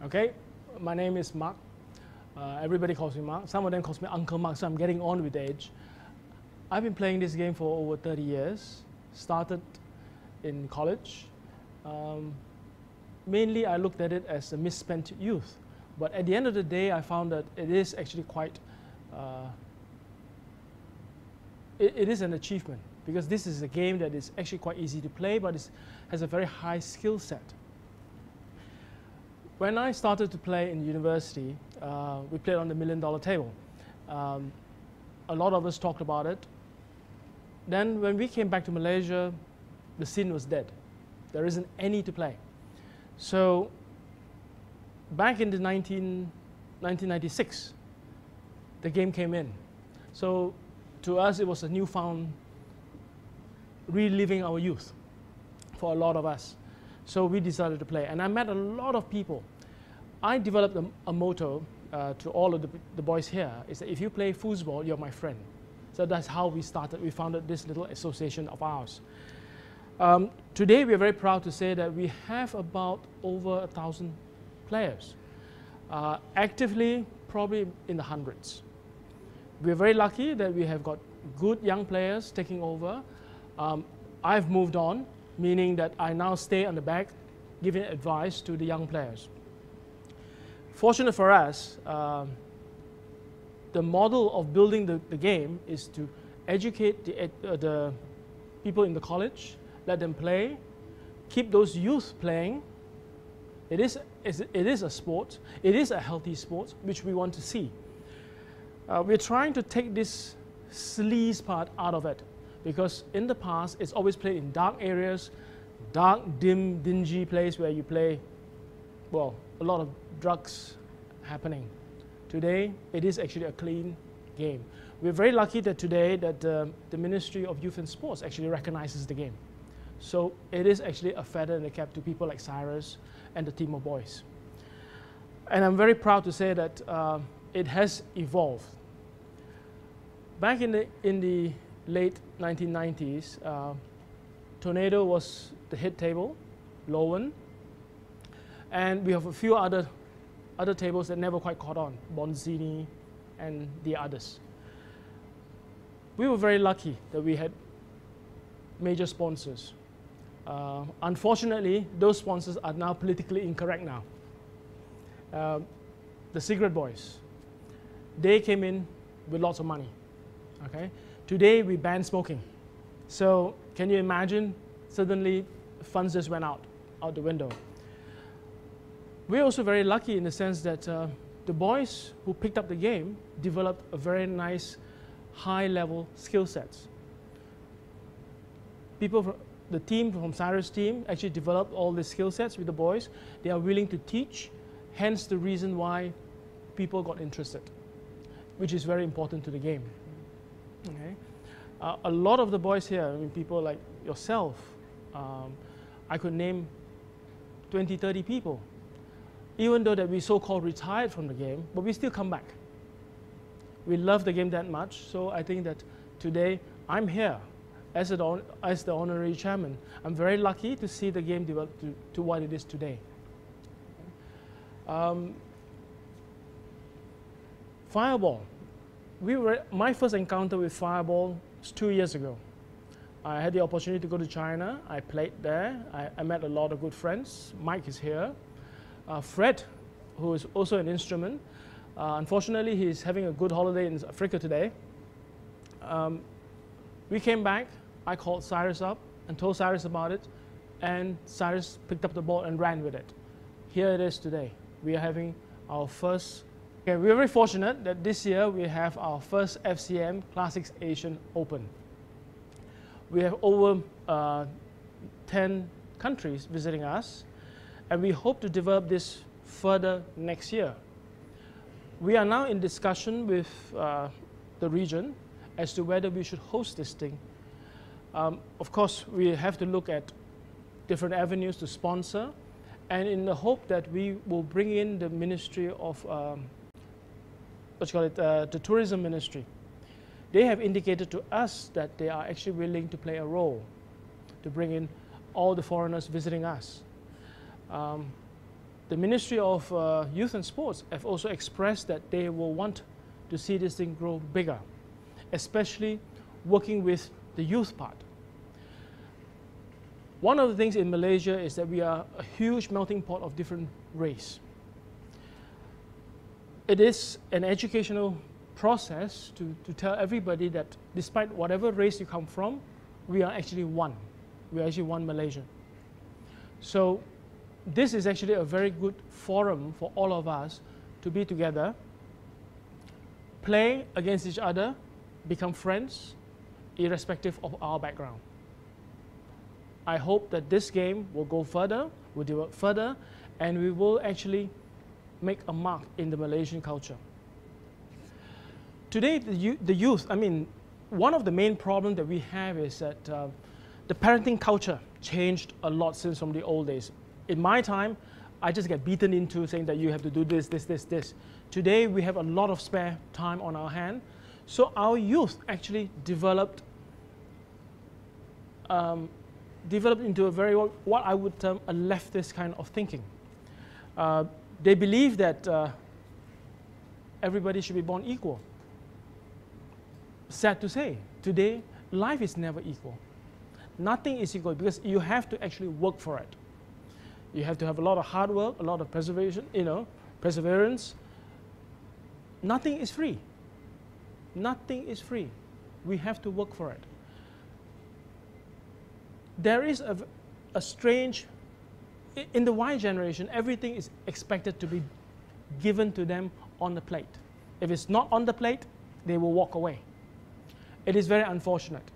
Okay, my name is Mak. Everybody calls me Mak. Some of them calls me Uncle Mak, so I'm getting on with age. I've been playing this game for over 30 years. Started in college. Mainly, I looked at it as a misspent youth. But at the end of the day, I found that it is actually quite, it is an achievement, because this is a game that is actually quite easy to play, but it has a very high skill set. When I started to play in university, we played on the $1 million table. A lot of us talked about it. Then when we came back to Malaysia, the scene was dead. There isn't any to play. So back in the 1996, the game came in. So to us, it was a newfound reliving our youth for a lot of us. So we decided to play, and I met a lot of people. I developed a motto to all of the boys here, is that if you play foosball, you're my friend. So that's how we started. We founded this little association of ours. Today, we are very proud to say that we have about over 1,000 players. Actively, probably in the hundreds. We're very lucky that we have got good young players taking over. I've moved on, meaning that I now stay on the back, giving advice to the young players. Fortunate for us, the model of building the game is to educate the people in the college, let them play, keep those youth playing. It is a sport, it is a healthy sport, which we want to see. We're trying to take this sleaze part out of it, because in the past, it's always played in dark areas, dark, dim, dingy place where you play, well, a lot of drugs happening. Today, it is actually a clean game. We're very lucky that today that the Ministry of Youth and Sports actually recognizes the game. So it is actually a feather in the cap to people like Cyrus and the team of boys. And I'm very proud to say that it has evolved. Back in the late 1990s, Tornado was the hit table, Lowen, and we have a few other tables that never quite caught on, Bonzini and the others. We were very lucky that we had major sponsors. Unfortunately, those sponsors are now politically incorrect now. The cigarette boys, they came in with lots of money. Okay? Today, we ban smoking. So can you imagine, suddenly funds just went out the window. We're also very lucky in the sense that the boys who picked up the game developed a very nice high-level skill sets. People from the team, from Cyrus' team, actually developed all the skill sets with the boys. They are willing to teach, hence the reason why people got interested, which is very important to the game. Okay? A lot of the boys here, I mean, people like yourself, I could name 20, 30 people, even though that we so-called retired from the game, but we still come back. We love the game that much, so I think that today I'm here as the honorary chairman. I'm very lucky to see the game develop to what it is today. Fireball. My first encounter with Fireball was 2 years ago. I had the opportunity to go to China. I played there. I met a lot of good friends. Mike is here. Fred, who is also an instrument. Unfortunately, he's having a good holiday in Africa today. We came back. I called Cyrus up and told Cyrus about it, and Cyrus picked up the ball and ran with it. Here it is today. We are having our first. Okay, we are very fortunate that this year we have our first FCM Classics Asia Open. We have over 10 countries visiting us, and we hope to develop this further next year. We are now in discussion with the region as to whether we should host this thing. Of course, we have to look at different avenues to sponsor, and in the hope that we will bring in the Ministry of, the Tourism Ministry. They have indicated to us that they are actually willing to play a role to bring in all the foreigners visiting us. the Ministry of Youth and Sports have also expressed that they will want to see this thing grow bigger, especially working with the youth part. One of the things in Malaysia is that we are a huge melting pot of different race. It is an educational process to tell everybody that despite whatever race you come from, we are actually one. We are actually one Malaysian. So this is actually a very good forum for all of us to be together, play against each other, become friends, irrespective of our background. I hope that this game will go further, will develop further, and we will actually make a mark in the Malaysian culture. Today, the youth, I mean, one of the main problems that we have is that the parenting culture changed a lot since from the old days. In my time, I just get beaten into saying that you have to do this, this, this, this. Today, we have a lot of spare time on our hand. So our youth actually developed into a very, what I would term a leftist kind of thinking. They believe that everybody should be born equal. Sad to say, today, life is never equal. Nothing is equal because you have to actually work for it. You have to have a lot of hard work, a lot of perseverance. Nothing is free. Nothing is free. We have to work for it. There is a strange, in the Y generation, everything is expected to be given to them on the plate. If it's not on the plate, they will walk away. It is very unfortunate.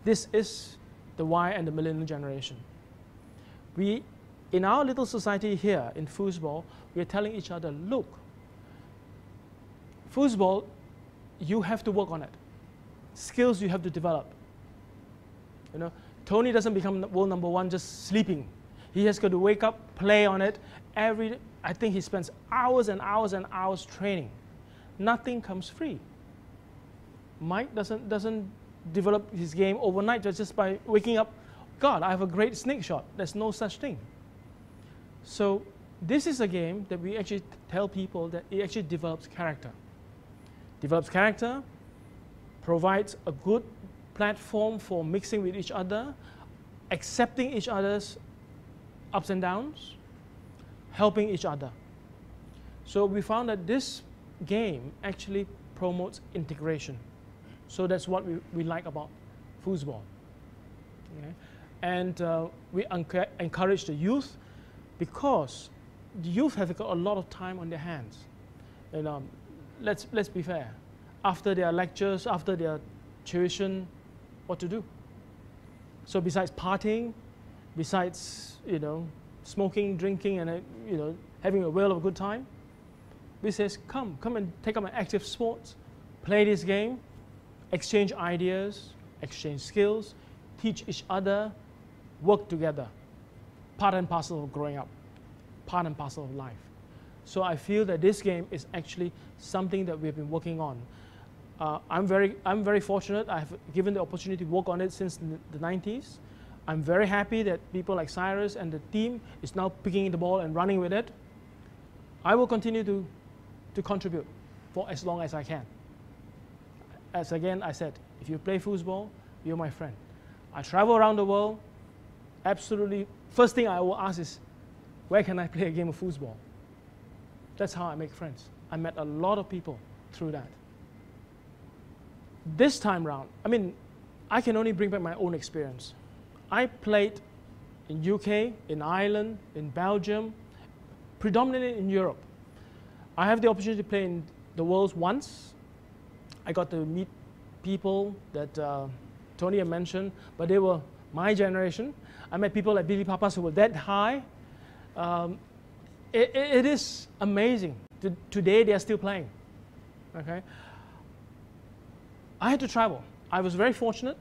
This is the Y and the millennial generation. We, in our little society here in Foosball, we are telling each other, look, Foosball, you have to work on it. Skills you have to develop. You know, Tony doesn't become world #1 just sleeping. He has got to wake up, play on it. I think he spends hours and hours and hours training. Nothing comes free. Mike doesn't develop his game overnight just by waking up, God, I have a great snake shot. There's no such thing. So this is a game that we actually tell people that it actually develops character. Develops character, provides a good platform for mixing with each other, accepting each other's ups and downs, helping each other. So we found that this game actually promotes integration. So that's what we like about Foosball. Okay? And we encourage the youth because the youth have got a lot of time on their hands. And let's be fair. After their lectures, after their tuition, what to do? So besides partying, besides smoking, drinking, and having a whale of a good time, we says come and take up an active sports, play this game, exchange ideas, exchange skills, teach each other, work together. Part and parcel of growing up, part and parcel of life. So I feel that this game is actually something that we've been working on. I'm very fortunate. I've given the opportunity to work on it since the 90s. I'm very happy that people like Cyrus and the team is now picking the ball and running with it. I will continue to contribute for as long as I can. As again I said, if you play foosball, you're my friend. I travel around the world. Absolutely, first thing I will ask is, where can I play a game of foosball? That's how I make friends. I met a lot of people through that. This time round, I mean, I can only bring back my own experience. I played in UK, in Ireland, in Belgium, predominantly in Europe. I have the opportunity to play in the Worlds once. I got to meet people that Tony had mentioned, but they were my generation. I met people like Billy Papas who were that high. It is amazing. Today they are still playing. Okay. I had to travel. I was very fortunate.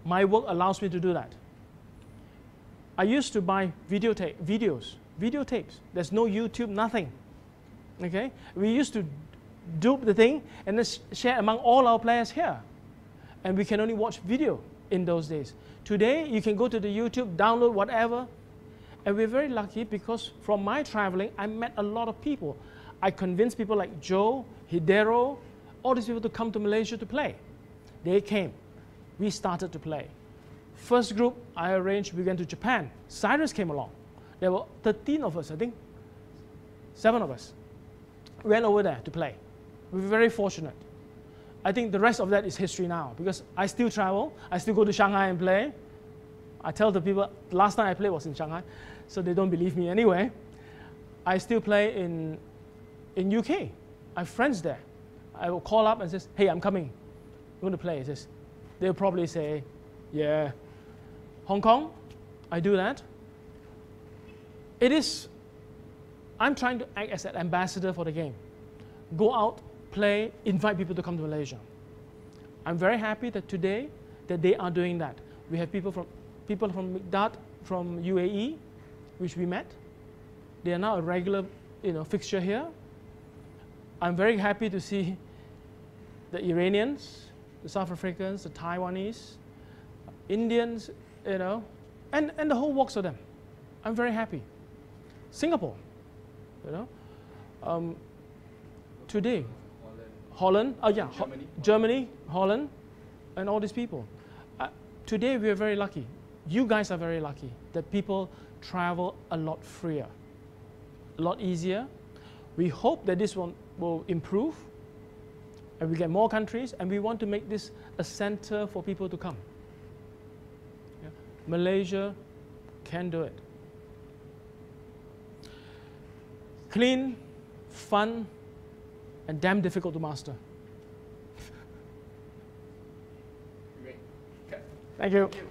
My work allows me to do that. I used to buy videotapes. There's no YouTube, nothing. Okay? We used to dupe the thing and then share among all our players here. And we can only watch video in those days. Today, you can go to the YouTube, download whatever, And we're very lucky because from my traveling, I met a lot of people. I convinced people like Joe, Hidero, all these people to come to Malaysia to play. They came. We started to play. First group I arranged, we went to Japan. Cyrus came along. There were 13 of us, I think. 7 of us. Went over there to play. We were very fortunate. I think the rest of that is history now because I still travel. I still go to Shanghai and play. I tell the people, last time I played was in Shanghai, so they don't believe me anyway. I still play in UK. I have friends there. I will call up and say, hey, I'm coming. I'm going to play. They'll probably say, yeah. Hong Kong, I do that. I'm trying to act as an ambassador for the game. Go out, play, invite people to come to Malaysia. I'm very happy that today that they are doing that. We have people from Migdad from UAE, which we met. They are now a regular fixture here. I'm very happy to see the Iranians, the South Africans, the Taiwanese, Indians, and the whole walks of them. I'm very happy. Singapore, today, Holland, Germany, Holland, and all these people. Today we are very lucky. You guys are very lucky that people travel a lot freer, a lot easier. We hope that this one will improve and we get more countries, and we want to make this a center for people to come. Yeah. Malaysia can do it. Clean, fun, and damn difficult to master. Great. Okay. Thank you. Thank you.